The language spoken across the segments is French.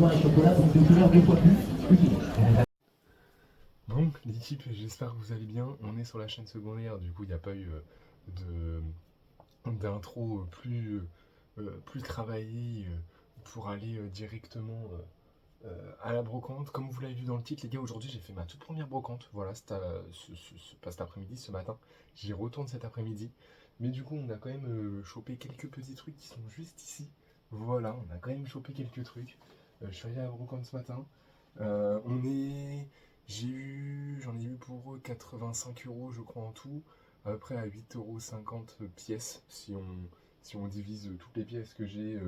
noir et chocolat, donc de couleur 2 fois plus unique. Donc l'équipe, j'espère que vous allez bien. On est sur la chaîne secondaire, du coup il n'y a pas eu d'intro plus travaillé pour aller directement à la brocante. Comme vous l'avez vu dans le titre, les gars, aujourd'hui j'ai fait ma toute première brocante. Voilà, c'était pas cet après-midi, ce matin. J'y retourne cet après-midi. Mais du coup, on a quand même chopé quelques petits trucs qui sont juste ici. Voilà, on a quand même chopé quelques trucs. Je suis allé à la brocante ce matin. On est. J'en ai eu pour 85 euros, je crois, en tout. À peu près à 8,50 € pièces, si on divise toutes les pièces que j'ai.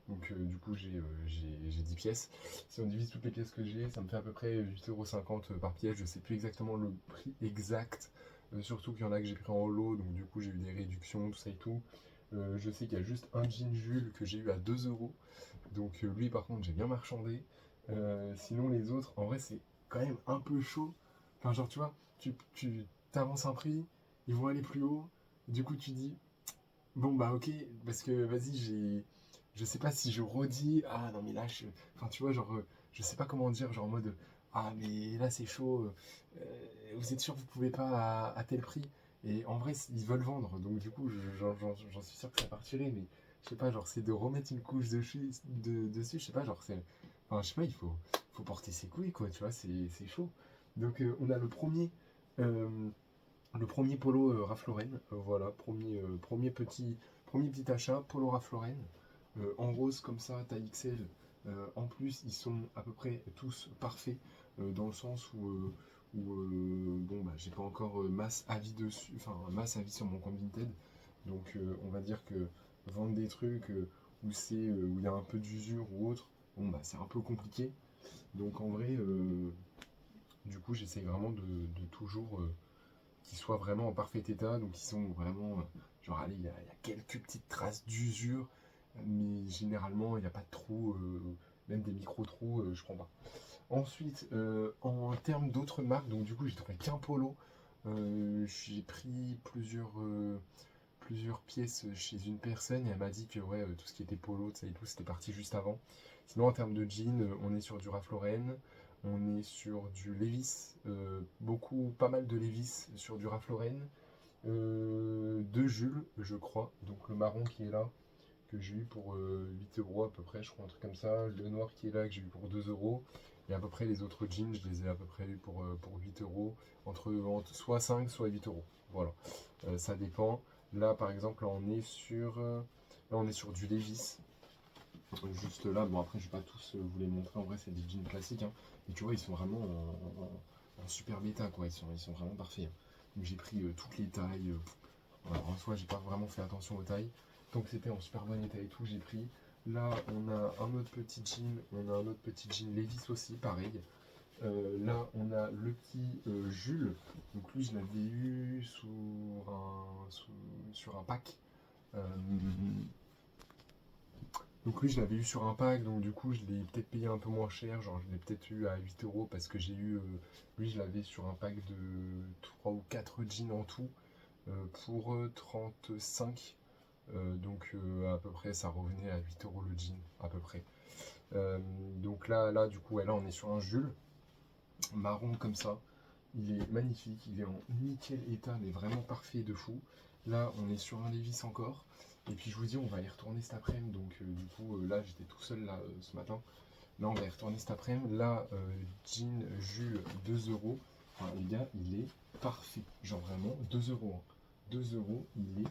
Du coup, j'ai 10 pièces. Si on divise toutes les pièces que j'ai, ça me fait à peu près 8,50 € par pièce. Je sais plus exactement le prix exact. Surtout qu'il y en a que j'ai pris en lot, donc du coup, j'ai eu des réductions, tout ça et tout. Je sais qu'il y a juste un jean Jules que j'ai eu à 2 euros. Donc lui, par contre, j'ai bien marchandé. Sinon, les autres, en vrai, c'est quand même un peu chaud. Enfin, genre, tu vois, tu t'avances un prix, ils vont aller plus haut. Du coup, tu dis, bon, bah, ok, parce que vas-y, je sais pas si je redis, ah non, mais là, enfin, tu vois, genre, je sais pas comment dire, genre en mode, ah, mais là, c'est chaud, vous êtes sûr que vous pouvez pas à tel prix. Et en vrai, ils veulent vendre, donc du coup, j'en suis sûr que ça partirait, mais je sais pas, genre, c'est de remettre une couche dessus, je sais pas, genre, c'est. Enfin, je sais pas, faut porter ses couilles, quoi, tu vois, c'est chaud. Donc, on a le premier polo Ralph Lauren, voilà, premier petit achat, polo Ralph Lauren, en rose comme ça, taille XL. En plus, ils sont à peu près tous parfaits, dans le sens où bon, bah, j'ai pas encore masse avis dessus, enfin masse avis sur mon compte Vinted. Donc, on va dire que vendre des trucs où il y a un peu d'usure ou autre, bon, bah, c'est un peu compliqué. Donc, en vrai, du coup, j'essaie vraiment de toujours qu'ils soient vraiment en parfait état, donc ils sont vraiment, genre allez, il y a quelques petites traces d'usure, mais généralement il n'y a pas de trous, même des micro-trous, je prends pas. Ensuite, en termes d'autres marques, donc du coup j'ai trouvé qu'un polo. J'ai pris plusieurs pièces chez une personne et elle m'a dit que ouais, tout ce qui était polo, ça et tout, c'était parti juste avant. Sinon, en termes de jeans, on est sur du Ralph Lauren, on est sur du Levi's, pas mal de Levi's sur du Ralph Lauren, de Jules, je crois, donc le marron qui est là, que j'ai eu pour 8 € à peu près, je crois, un truc comme ça, le noir qui est là, que j'ai eu pour 2 euros, et à peu près les autres jeans, je les ai à peu près eu pour 8 euros, entre soit 5 soit 8 euros, voilà. Ça dépend. Là, par exemple, là, on est sur du Levi's. Juste là, bon après je vais pas tous vous les montrer, en vrai c'est des jeans classiques, hein. Mais tu vois ils sont vraiment en super bêta quoi, ils sont vraiment parfaits, hein. Donc j'ai pris toutes les tailles, voilà, en soi j'ai pas vraiment fait attention aux tailles, donc c'était en super bon état et tout, j'ai pris. Là on a un autre petit jean Levi's aussi, pareil. Là on a le petit Jules, donc lui je l'avais eu sur un pack. Euh, Donc lui, je l'avais eu sur un pack, donc du coup, je l'ai peut-être payé un peu moins cher, genre je l'ai peut-être eu à 8 euros parce que lui, je l'avais sur un pack de 3 ou 4 jeans en tout, pour 35. À peu près, ça revenait à 8 euros le jean, à peu près. Donc là, du coup, ouais, là, on est sur un Jules, marron comme ça. Il est magnifique, il est en nickel état, mais vraiment parfait de fou. Là, on est sur un Levi's encore. Et puis je vous dis, on va y retourner cet après-midi. Donc du coup, là, j'étais tout seul là ce matin. Là, on va y retourner cet après-midi. Là, jean Jules 2 euros. Enfin, les gars, il est parfait. Genre vraiment 2 euros, hein. 2 euros, il est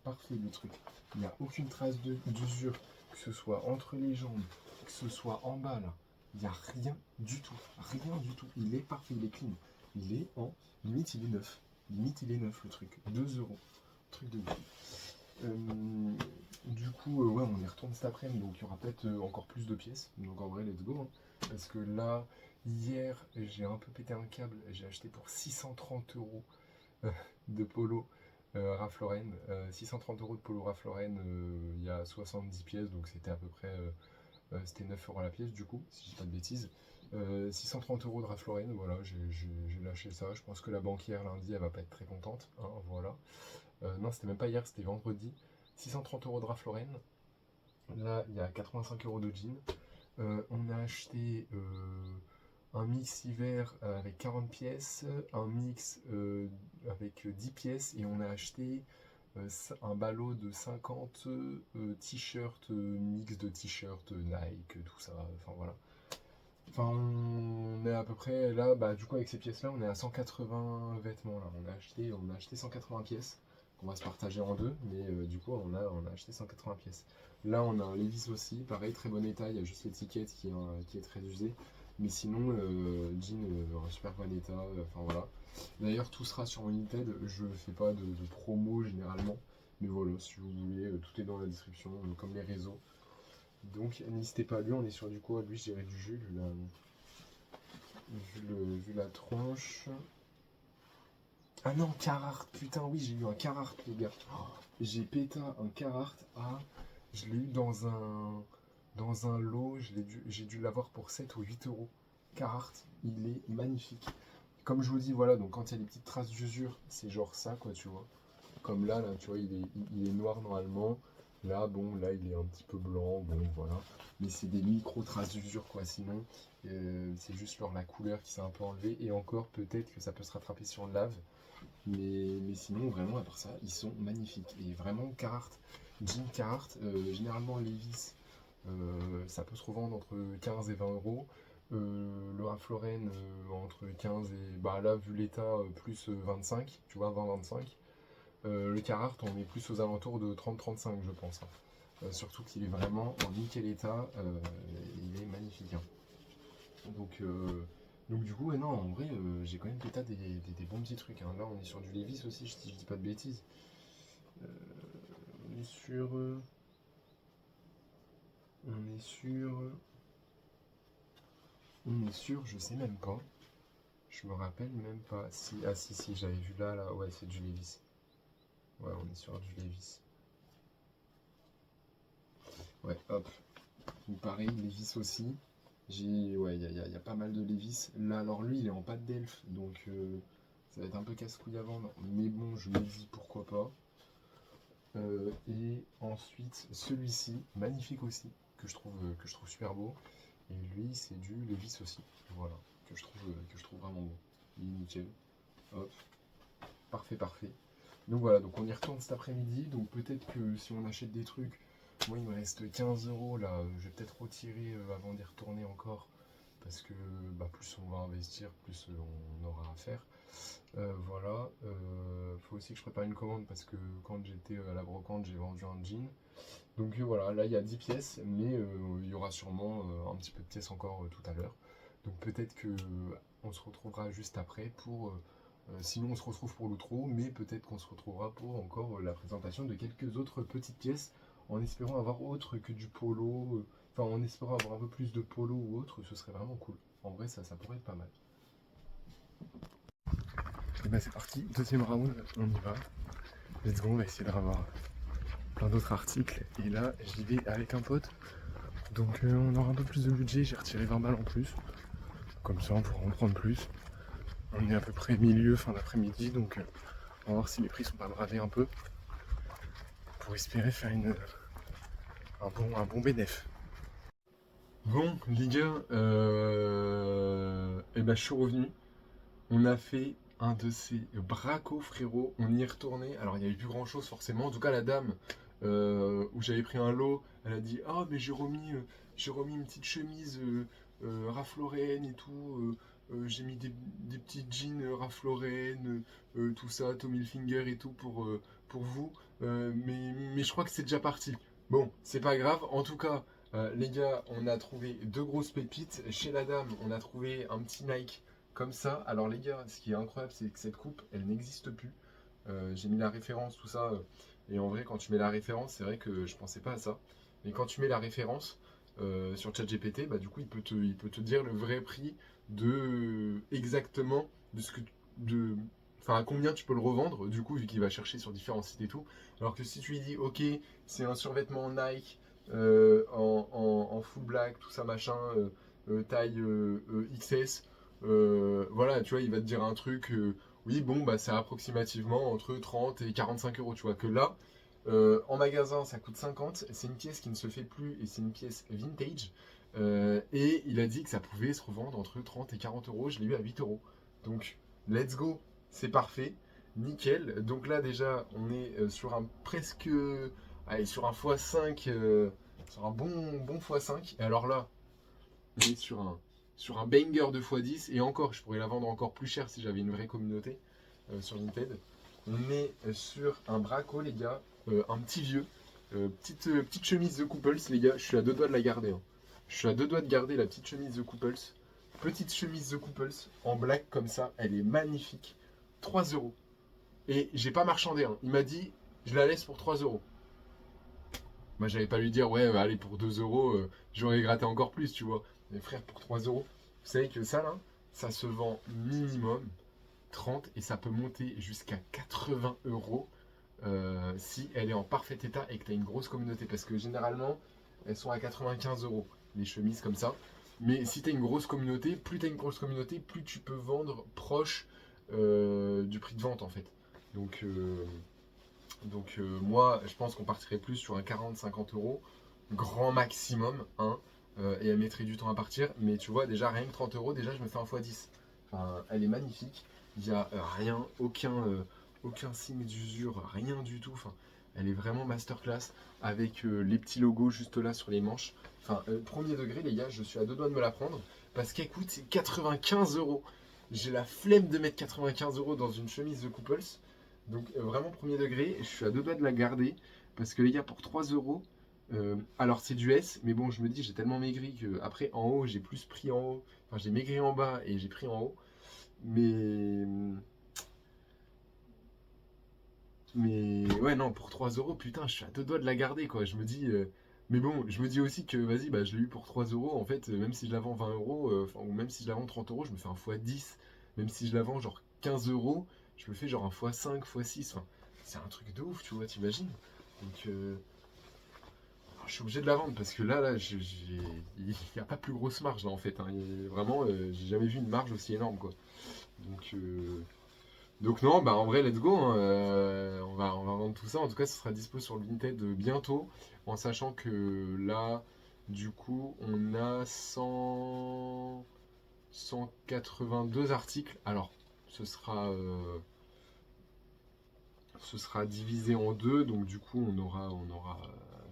parfait le truc. Il n'y a aucune trace d'usure, que ce soit entre les jambes, que ce soit en bas là. Il n'y a rien du tout. Rien du tout. Il est parfait, il est clean. Il est en. Limite, il est neuf. Limite, il est neuf le truc. 2 euros. Truc de ouf. Du coup, ouais, on y retourne cet après-midi, donc il y aura peut-être encore plus de pièces. Donc en vrai, let's go, hein. Parce que là, hier, j'ai un peu pété un câble. J'ai acheté pour 630 € de polo Ralph Lauren. 630 € de polo Ralph Lauren, il y a 70 pièces, donc c'était à peu près. C'était 9 € la pièce, du coup, si je dis pas de bêtises. 630 € de Ralph Lauren, voilà, j'ai lâché ça. Je pense que la banquière lundi, elle va pas être très contente, hein, voilà. Non, c'était même pas hier, c'était vendredi. 630 € de Ralph Lauren. Là, il y a 85 € de jean. On a acheté un mix hiver avec 40 pièces, un mix avec 10 pièces, et on a acheté un ballot de 50 t-shirts, mix de t-shirts, Nike, tout ça, enfin voilà. Enfin, on est à peu près là, bah du coup avec ces pièces-là, on est à 180 vêtements là. On a acheté 180 pièces, qu'on va se partager en deux, mais du coup on a acheté 180 pièces. Là on a un Levi's aussi, pareil, très bon état, il y a juste l'étiquette qui est très usée. Mais sinon, jean en super bon état, enfin voilà. D'ailleurs tout sera sur Vinted, je fais pas de promo généralement, mais voilà, si vous voulez, tout est dans la description, comme les réseaux. Donc n'hésitez pas à lui, on est sur du quoi? Lui je dirais du jus, vu la tronche. Ah non, Carhartt, putain oui j'ai eu un Carhartt les gars. Oh, j'ai pété un Carhartt, je l'ai eu dans un lot, j'ai dû l'avoir pour 7 ou 8 euros. Carhartt, il est magnifique. Comme je vous dis, voilà, donc quand il y a des petites traces d'usure, c'est genre ça quoi, tu vois. Comme là, tu vois, il est noir normalement. Là, bon, là, il est un petit peu blanc, bon, voilà. Mais c'est des micro-traces d'usure, quoi. Sinon, c'est juste genre la couleur qui s'est un peu enlevée. Et encore, peut-être que ça peut se rattraper si on le lave. Mais sinon, vraiment, à part ça, ils sont magnifiques. Et vraiment, Carhartt, jean Carhartt, généralement Levi's, ça peut se revendre entre 15 et 20 euros. Le Ralph Lauren entre 15 et, bah là, vu l'état, plus 25, tu vois, 20-25. Le Carhartt, on est plus aux alentours de 30-35, je pense, hein. Surtout qu'il est vraiment en nickel état, il est magnifique, hein. Donc, du coup, ouais, non, en vrai, j'ai quand même pété des bons petits trucs, hein. Là, on est sur du Levi's aussi, si je dis pas de bêtises. Euh, on est sur. On est sur. On est sur, je sais même pas. Je me rappelle même pas. Si, ah, si, j'avais vu là, ouais, c'est du Levi's. Ouais, on est sur du Levi's. Ouais, hop. Donc pareil, Levi's aussi. Ouais, il y a pas mal de Levi's. Là, alors lui, il est en pâte d'elfe, donc ça va être un peu casse-couille à vendre. Mais bon, je me dis pourquoi pas. Et ensuite, celui-ci, magnifique aussi, que je trouve super beau. Et lui, c'est du Levi's aussi. Voilà, que je trouve vraiment beau. Il est nickel. Hop, parfait, parfait. Donc voilà, donc on y retourne cet après-midi. Donc peut-être que si on achète des trucs, moi il me reste 15 euros là, je vais peut-être retirer avant d'y retourner encore. Parce que bah, plus on va investir, plus on aura à faire. Voilà, faut aussi que je prépare une commande parce que quand j'étais à la brocante, j'ai vendu un jean. Donc voilà, là il y a 10 pièces, mais il y aura sûrement un petit peu de pièces encore tout à l'heure. Donc peut-être que on se retrouvera juste après pour. Sinon on se retrouve pour l'outro, mais peut-être qu'on se retrouvera pour encore la présentation de quelques autres petites pièces, en espérant avoir autre que du polo. Enfin, en espérant avoir un peu plus de polo ou autre, ce serait vraiment cool. En vrai, ça pourrait être pas mal. Et bah c'est parti, deuxième round, on y va. Let's go, on va essayer de revoir plein d'autres articles. Et là, j'y vais avec un pote. Donc on aura un peu plus de budget, j'ai retiré 20 balles en plus. Comme ça, on pourra en prendre plus. On est à peu près milieu, fin d'après-midi, donc on va voir si les prix sont pas bravés un peu. Pour espérer faire un bon bénéf. Bon, les gars, et ben je suis revenu. On a fait un de ces bracos, frérot. On y est retourné. Alors, il n'y avait plus grand chose, forcément. En tout cas, la dame où j'avais pris un lot, elle a dit: Ah, mais j'ai remis une petite chemise Ralph Lauren et tout. J'ai mis des petits jeans Ralph Lauren, tout ça, Tommy Hilfiger et tout pour vous. Mais je crois que c'est déjà parti. Bon, c'est pas grave. En tout cas, les gars, on a trouvé deux grosses pépites. Chez la dame, on a trouvé un petit Nike comme ça. Alors les gars, ce qui est incroyable, c'est que cette coupe, elle n'existe plus. J'ai mis la référence, tout ça. Et en vrai, quand tu mets la référence, c'est vrai que je pensais pas à ça. Mais quand tu mets la référence sur ChatGPT, bah, du coup, il peut te dire le vrai prix de exactement de ce que de enfin à combien tu peux le revendre, du coup, vu qu'il va chercher sur différents sites et tout. Alors que si tu lui dis, ok, c'est un survêtement Nike en full black, tout ça machin, taille XS, voilà, tu vois, il va te dire un truc, oui, bon, bah c'est approximativement entre 30 et 45 euros, tu vois, que là, en magasin, ça coûte 50, c'est une pièce qui ne se fait plus et c'est une pièce vintage. Et il a dit que ça pouvait se revendre entre 30 et 40 euros. Je l'ai eu à 8 euros. Donc, let's go, c'est parfait, nickel. Donc là, déjà, on est sur un presque. Allez, sur un x5, sur un bon x5. Et alors là, on est sur un banger de x10. Et encore, je pourrais la vendre encore plus cher si j'avais une vraie communauté sur Vinted. On est sur un braco, les gars, un petit vieux. Petite chemise The Couples, les gars, je suis à deux doigts de la garder, hein. Je suis à deux doigts de garder la petite chemise The Couples. Petite chemise The Couples en black comme ça, elle est magnifique. 3 euros. Et j'ai pas marchandé, hein. Il m'a dit, je la laisse pour 3 euros. Moi, j'allais pas lui dire, ouais, allez, pour 2 euros, j'aurais gratté encore plus, tu vois. Mais frère, pour 3 euros, vous savez que ça, là, ça se vend minimum 30 et ça peut monter jusqu'à 80 euros si elle est en parfait état et que tu as une grosse communauté. Parce que généralement, elles sont à 95 euros, les chemises comme ça. Mais si tu as une grosse communauté, plus tu as une grosse communauté, plus tu peux vendre proche du prix de vente en fait. Donc, moi, je pense qu'on partirait plus sur un 40-50 euros, grand maximum, hein, et elle mettrait du temps à partir. Mais tu vois, déjà, rien que 30 euros, déjà, je me fais un x10. Enfin, elle est magnifique. Il n'y a rien, aucun signe d'usure, rien du tout. Enfin, elle est vraiment masterclass avec les petits logos juste là sur les manches. Enfin, premier degré, les gars, je suis à deux doigts de me la prendre parce qu'elle coûte 95 euros. J'ai la flemme de mettre 95 euros dans une chemise de Couples. Donc, vraiment premier degré, je suis à deux doigts de la garder parce que les gars, pour 3 euros, alors c'est du S, mais bon, je me dis, j'ai tellement maigri que après en haut, j'ai plus pris en haut. Enfin, j'ai maigri en bas et j'ai pris en haut. Mais ouais, non, pour 3 euros, putain, je suis à deux doigts de la garder, quoi. Je me dis, mais bon, je me dis aussi que, vas-y, bah, je l'ai eu pour 3 euros. En fait, même si je la vends 20 euros, ou même si je la vends 30 euros, je me fais un x10. Même si je la vends genre 15 euros, je me fais genre un x5, x6. Enfin, c'est un truc de ouf, tu vois, t'imagines? Donc, alors, je suis obligé de la vendre parce que là, il n'y a pas plus grosse marge, là, en fait, hein. Vraiment, j'ai jamais vu une marge aussi énorme, quoi. Donc, non, bah en vrai, let's go, hein. On va vendre tout ça. En tout cas, ce sera dispo sur le Vinted bientôt. En sachant que là, du coup, on a 182 articles. Alors, ce sera divisé en deux. Donc, du coup, on aura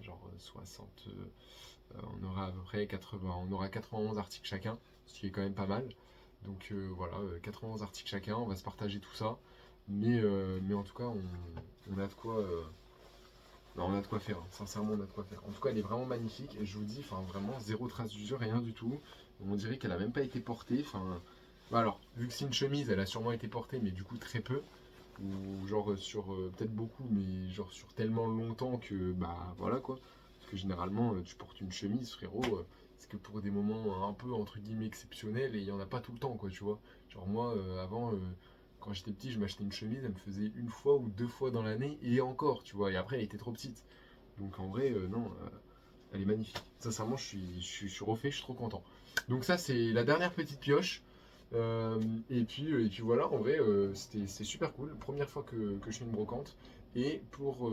genre 60. On aura à peu près 80. On aura 91 articles chacun, ce qui est quand même pas mal. Donc voilà, 91 articles chacun. On va se partager tout ça. Mais en tout cas, on a de quoi. Non, on a de quoi faire, hein. Sincèrement, on a de quoi faire. En tout cas, elle est vraiment magnifique. Et je vous dis, enfin, vraiment, zéro trace d'usure, rien du tout. On dirait qu'elle a même pas été portée. Enfin, bah alors, vu que c'est une chemise, elle a sûrement été portée, mais du coup, très peu. Ou genre sur peut-être beaucoup, mais genre sur tellement longtemps que, bah voilà quoi. Parce que généralement, tu portes une chemise, frérot. C'est que pour des moments un peu entre guillemets exceptionnels et il n'y en a pas tout le temps, quoi, tu vois. Genre moi, avant, quand j'étais petit, je m'achetais une chemise, elle me faisait une fois ou deux fois dans l'année et encore, tu vois. Et après, elle était trop petite. Donc en vrai, non, elle est magnifique. Sincèrement, je suis refait, je suis trop content. Donc ça, c'est la dernière petite pioche. Et puis voilà, en vrai, c'était super cool. Première fois que je fais une brocante. Et pour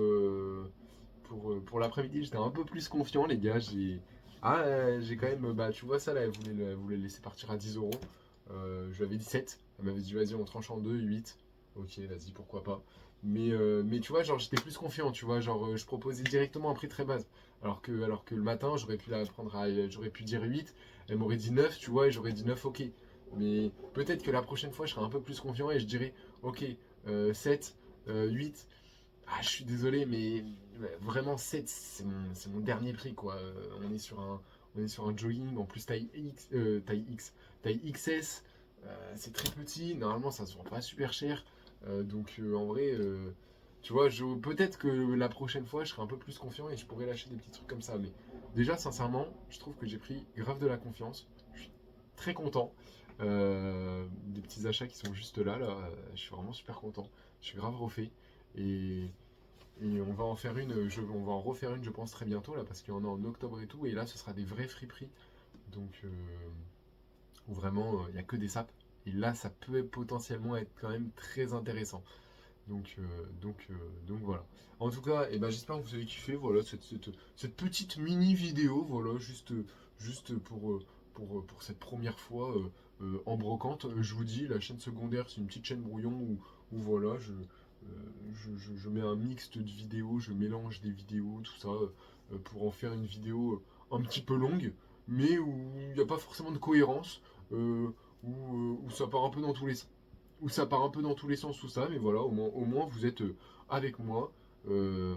l'après-midi, j'étais un peu plus confiant, les gars. J'ai quand même, bah tu vois ça là, elle voulait laisser partir à 10 euros. Je lui avais dit 7. Elle m'avait dit vas-y, on tranche en deux, 8. Ok, vas-y, pourquoi pas. Mais tu vois, genre j'étais plus confiant, tu vois, genre je proposais directement un prix très bas. Alors que le matin, j'aurais pu la prendre j'aurais pu dire 8, elle m'aurait dit 9, tu vois, et j'aurais dit 9, ok. Mais peut-être que la prochaine fois, je serai un peu plus confiant et je dirai, ok, 7, 8. Ah, je suis désolé, mais vraiment 7, c'est mon dernier prix, quoi. On est sur un jogging, en plus taille XS, c'est très petit, normalement ça se vend pas super cher. Donc en vrai, tu vois, peut-être que la prochaine fois, je serai un peu plus confiant et je pourrais lâcher des petits trucs comme ça. Mais déjà, sincèrement, je trouve que j'ai pris grave de la confiance. Je suis très content. Des petits achats qui sont juste là, je suis vraiment super content. Je suis grave refait. Et, et on va en faire on va en refaire une, je pense, très bientôt, là, parce qu'il y en a en octobre et tout. Et là, ce sera des vrais friperies. Donc, où vraiment, il n'y a que des sapes. Et là, ça peut potentiellement être quand même très intéressant. Donc, voilà. En tout cas, eh ben, j'espère que vous avez kiffé, voilà, cette petite mini vidéo, voilà, juste juste pour cette première fois en brocante. Je vous dis, la chaîne secondaire, c'est une petite chaîne brouillon où voilà, je mets un mixte de vidéos, je mélange des vidéos, tout ça, pour en faire une vidéo un petit peu longue, mais où il n'y a pas forcément de cohérence, où ça part un peu dans tous les sens. Où ça part un peu dans tous les sens, tout ça, mais voilà, au moins vous êtes avec moi, euh,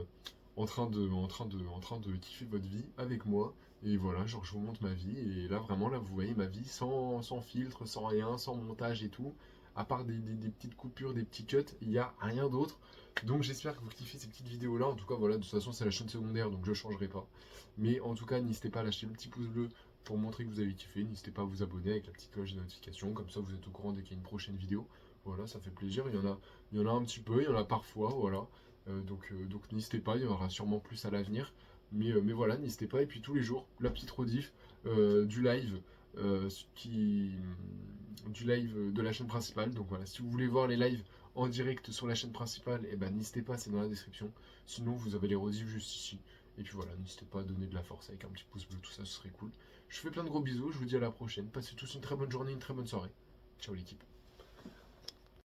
en train de kiffer votre vie avec moi. Et voilà, genre je vous montre ma vie. Et là, vraiment, là, vous voyez ma vie sans filtre, sans rien, sans montage et tout. À part des petites coupures, des petits cuts, il n'y a rien d'autre. Donc j'espère que vous kiffez ces petites vidéos-là. En tout cas, voilà, de toute façon, c'est la chaîne secondaire, donc je ne changerai pas. Mais en tout cas, n'hésitez pas à lâcher le petit pouce bleu pour montrer que vous avez kiffé. N'hésitez pas à vous abonner avec la petite cloche de notification. Comme ça, vous êtes au courant dès qu'il y a une prochaine vidéo. Voilà, ça fait plaisir. Il y en a un petit peu, il y en a parfois, voilà. Donc n'hésitez pas, il y en aura sûrement plus à l'avenir. Mais voilà, n'hésitez pas. Et puis tous les jours, la petite rediff du live, euh, qui, du live de la chaîne principale. Donc voilà, si vous voulez voir les lives en direct sur la chaîne principale, et ben n'hésitez pas, c'est dans la description. Sinon, vous avez les rediffs juste ici. Et puis voilà, n'hésitez pas à donner de la force avec un petit pouce bleu, tout ça, ce serait cool. Je vous fais plein de gros bisous, je vous dis à la prochaine. Passez tous une très bonne journée, une très bonne soirée. Ciao l'équipe.